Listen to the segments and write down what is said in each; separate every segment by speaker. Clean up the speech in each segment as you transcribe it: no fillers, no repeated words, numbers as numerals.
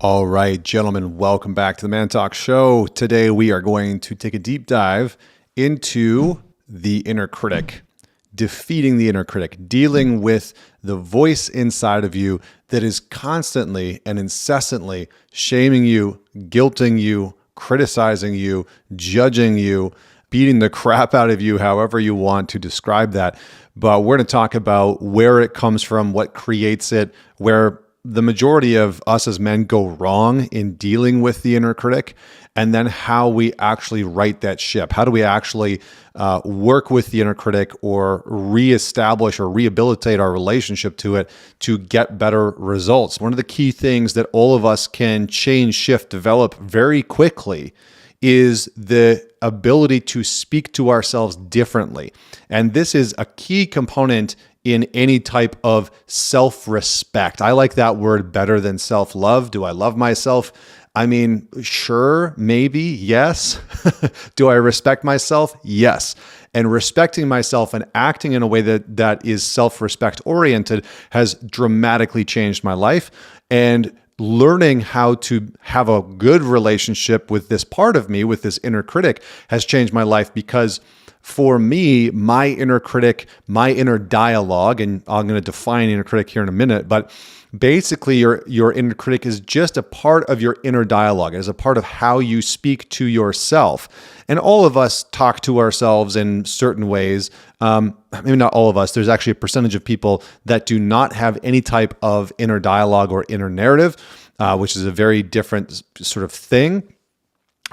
Speaker 1: All right, gentlemen, welcome back to the ManTalks Show. Today we are going to take a deep dive into the inner critic, defeating the inner critic, dealing with the voice inside of you that is constantly and incessantly shaming you, guilting you, criticizing you, judging you, beating the crap out of you, however you want to describe that. But we're going to talk about where it comes from, what creates it, where the majority of us as men go wrong in dealing with the inner critic, and then how we actually right that ship. How do we actually work with the inner critic or reestablish or rehabilitate our relationship to it to get better results? One of the key things that all of us can change, shift, develop very quickly is the ability to speak to ourselves differently. And this is a key component in any type of self-respect. I like that word better than self-love. Do I love myself? I mean, sure, maybe, yes. Do I respect myself? Yes. And respecting myself and acting in a way that is self-respect oriented has dramatically changed my life. And learning how to have a good relationship with this part of me, with this inner critic, has changed my life because for me, my inner critic, my inner dialogue, and I'm going to define inner critic here in a minute, but basically your inner critic is just a part of your inner dialogue. It is a part of how you speak to yourself. And all of us talk to ourselves in certain ways. Maybe not all of us. There's actually a percentage of people that do not have any type of inner dialogue or inner narrative, which is a very different sort of thing.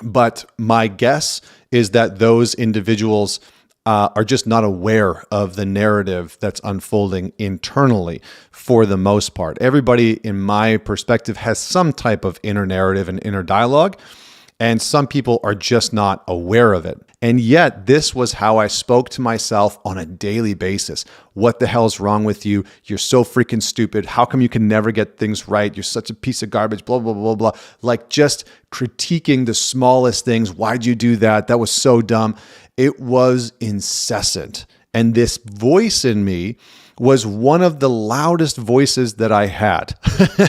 Speaker 1: But my guess is that those individuals are just not aware of the narrative that's unfolding internally for the most part. Everybody, in my perspective, has some type of inner narrative and inner dialogue, and some people are just not aware of it. And yet, this was how I spoke to myself on a daily basis. What the hell's wrong with you? You're so freaking stupid. How come you can never get things right? You're such a piece of garbage, blah, blah, blah, blah. Like just critiquing the smallest things. Why'd you do that? That was so dumb. It was incessant. And this voice in me was one of the loudest voices that I had.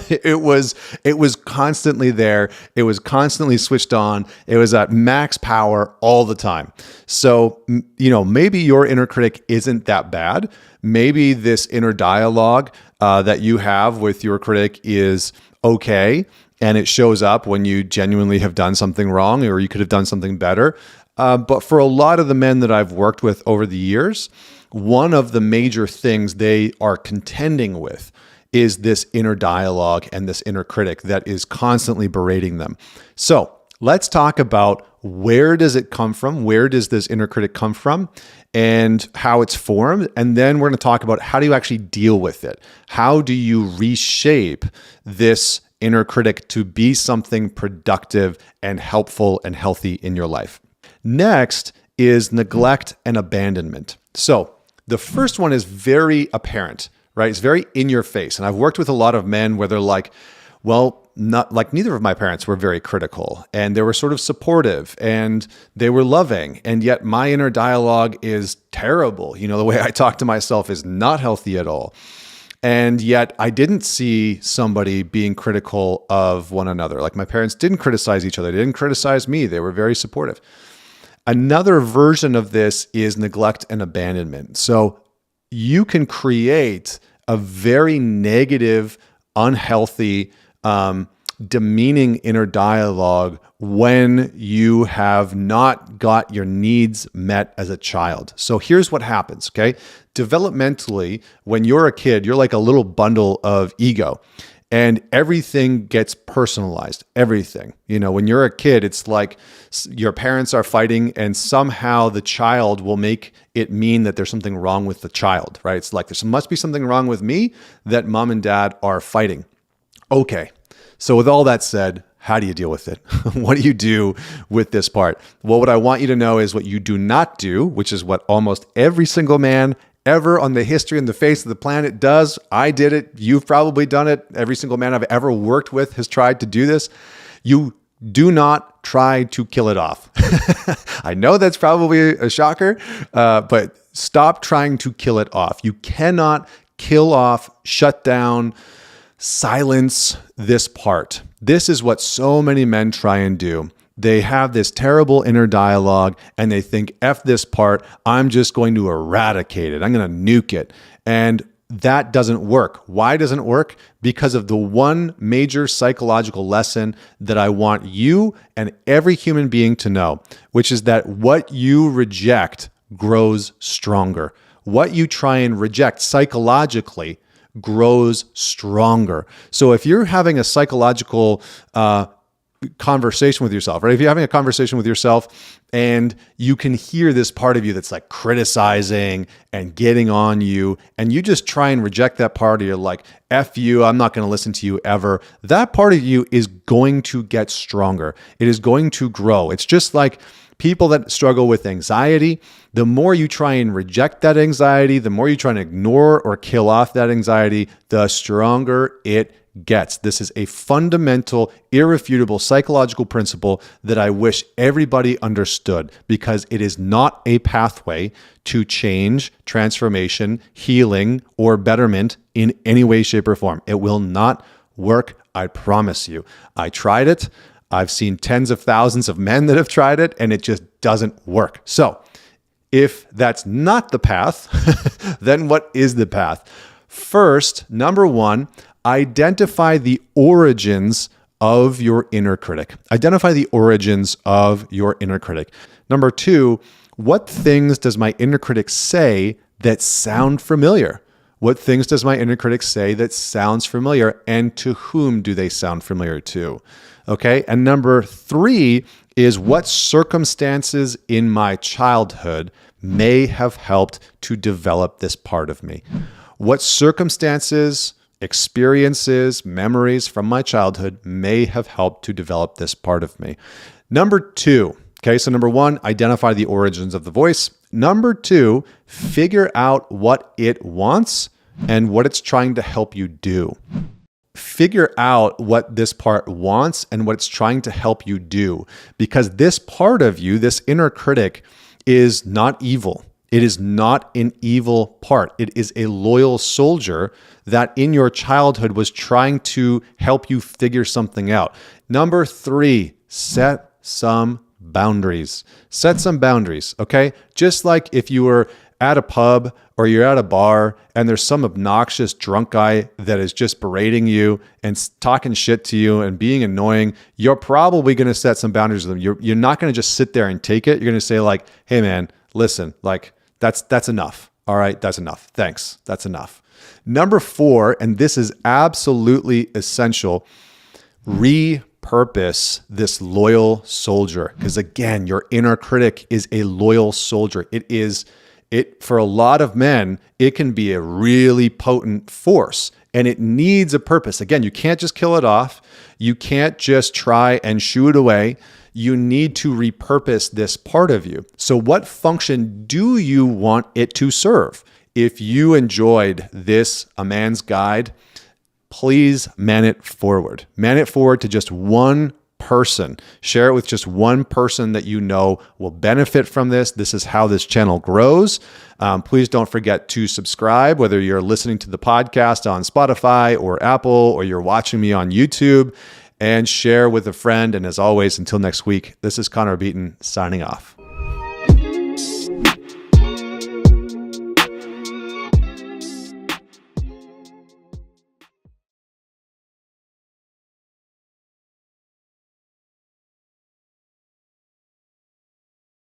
Speaker 1: It was constantly there. It was constantly switched on. It was at max power all the time. So, maybe your inner critic isn't that bad. Maybe this inner dialogue that you have with your critic is okay, and it shows up when you genuinely have done something wrong or you could have done something better. But for a lot of the men that I've worked with over the years, one of the major things they are contending with is this inner dialogue and this inner critic that is constantly berating them. So let's talk about where does it come from? Where does this inner critic come from and how it's formed? And then we're going to talk about how do you actually deal with it? How do you reshape this inner critic to be something productive and helpful and healthy in your life? Next is neglect and abandonment. So the first one is very apparent, right? It's very in your face. And I've worked with a lot of men where they're like, well, not like neither of my parents were very critical and they were sort of supportive and they were loving. And yet my inner dialogue is terrible. The way I talk to myself is not healthy at all. And yet I didn't see somebody being critical of one another. Like my parents didn't criticize each other. They didn't criticize me. They were very supportive. Another version of this is neglect and abandonment. So you can create a very negative, unhealthy, demeaning inner dialogue when you have not got your needs met as a child. So here's what happens, okay? Developmentally, when you're a kid, you're like a little bundle of ego. And everything gets personalized, everything. When you're a kid, it's like your parents are fighting and somehow the child will make it mean that there's something wrong with the child, right? It's like there must be something wrong with me that mom and dad are fighting. Okay, so with all that said, how do you deal with it? What do you do with this part? Well, what I want you to know is what you do not do, which is what almost every single man ever on the history and the face of the planet does. I did it. You've probably done it. Every single man I've ever worked with has tried to do this. You do not try to kill it off. I know that's probably a shocker, but stop trying to kill it off. You cannot kill off, shut down, silence this part. This is what so many men try and do. They have this terrible inner dialogue and they think, F this part, I'm just going to eradicate it. I'm going to nuke it. And that doesn't work. Why doesn't it work? Because of the one major psychological lesson that I want you and every human being to know, which is that what you reject grows stronger. What you try and reject psychologically grows stronger. So if you're having a psychological conversation with yourself, right? If you're having a conversation with yourself and you can hear this part of you that's like criticizing and getting on you, and you just try and reject that part, or you're like, F you, I'm not going to listen to you ever. That part of you is going to get stronger. It is going to grow. It's just like people that struggle with anxiety. The more you try and reject that anxiety, the more you try and ignore or kill off that anxiety, the stronger it gets. This is a fundamental, irrefutable psychological principle that I wish everybody understood, because it is not a pathway to change, transformation, healing, or betterment in any way, shape, or form. It will not work. I promise you. I tried it. I've seen tens of thousands of men that have tried it, and it just doesn't work. So if that's not the path, then what is the path? First, number one, identify the origins of your inner critic. Identify the origins of your inner critic. Number two, what things does my inner critic say that sound familiar? What things does my inner critic say that sounds familiar, and to whom do they sound familiar to? Okay. And number three is, what circumstances in my childhood may have helped to develop this part of me? What circumstances, experiences, memories from my childhood may have helped to develop this part of me? Number two, okay, so number one, identify the origins of the voice. Number two, figure out what it wants and what it's trying to help you do. Figure out what this part wants and what it's trying to help you do, because this part of you, this inner critic, is not evil. It is not an evil part. It is a loyal soldier that in your childhood was trying to help you figure something out. Number three, set some boundaries. Set some boundaries, okay? Just like if you were at a pub or you're at a bar and there's some obnoxious drunk guy that is just berating you and talking shit to you and being annoying, you're probably going to set some boundaries with them. You're not going to just sit there and take it. You're going to say like, hey man, listen, like that's enough. All right, that's enough. Thanks. That's enough. Number four, and this is absolutely essential, repurpose this loyal soldier. Because again, your inner critic is a loyal soldier. It for a lot of men, it can be a really potent force, and it needs a purpose. Again, you can't just kill it off. You can't just try and shoo it away. You need to repurpose this part of you. So what function do you want it to serve? If you enjoyed this, A Man's Guide, please man it forward. Man it forward to just one person. Share it with just one person that you know will benefit from this. This is how this channel grows. Please don't forget to subscribe, whether you're listening to the podcast on Spotify or Apple, or you're watching me on YouTube, and share with a friend. And as always, until next week, this is Connor Beaton signing off.